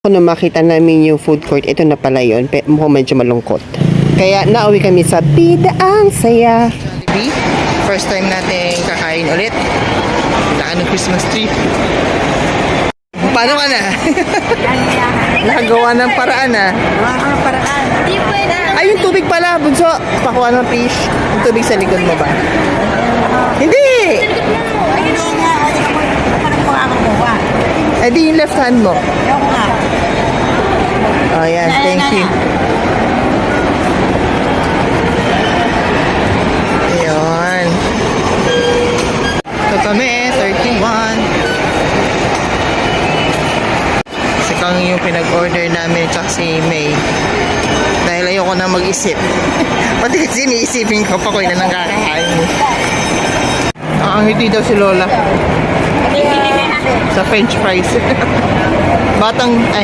Kung makita namin yung food court, ito na pala yun. Mukhang medyo malungkot. Kaya nauwi kami sa Bida ang Saya. Jollibee, first time natin kakain ulit. Laan ng Christmas tree. Paano ka na? Nakagawa ng paraan na. Di pwede. Ay, yung tubig pala, bunso. Pakuha ng fish. Yung tubig sa likod mo ba? Hindi! Eh di yung left hand mo. Oh, yan. Thank you. Ayun. Ito kami, 31. Si Kang yung pinag-order namin tsaka si May. Dahil ayoko na mag-isip. Pati kasi iniisipin ko pa ko na nang kakain. Ang hindi daw si Lola. Sa French fries. Batang, ay,